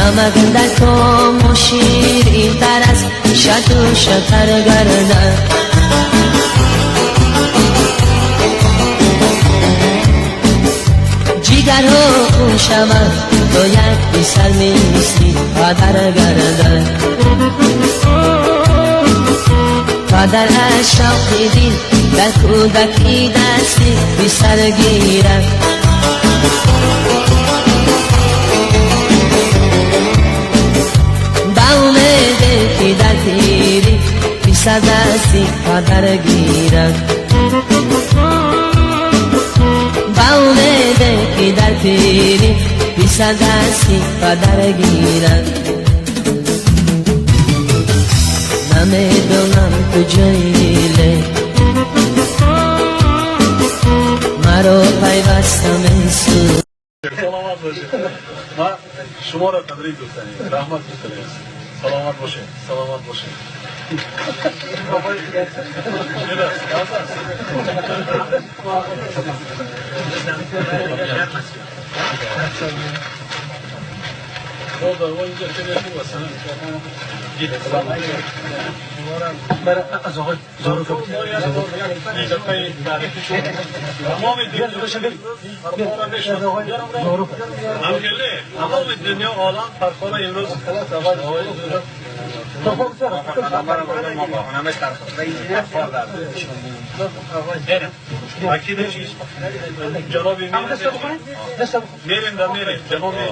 نمک در کام و شیرین تر از شط و شکر گردد. جیگر و خون شود تو یک بی سر میسی پدر گردد. پدر از شوق دل در کودکی دستی بی سر گیرد. با امید که در پیری بی سر دستی پدر گیرد. با امید که در پیری بی سر دستی پدر گیرد. نمیدونم کجایی لی مرا پیوستم سو. سلامت باشید. من شما را قدری دوستانی رحمت دوستانی. سلامت باشید. سلامت باشید. Orada o ince telefon var sana. Git. Bana azıcık zor kapı. Japayı tarihi şu. Tamam ediyor. Zor. Amgelle. Tamam dünya alan farklı emroz kala sabah. Tamam sir. Amara burada mama. Namaz tarafı. Fazla. Nere? Akide çiz. Cevabı verin de verin. Cevabı.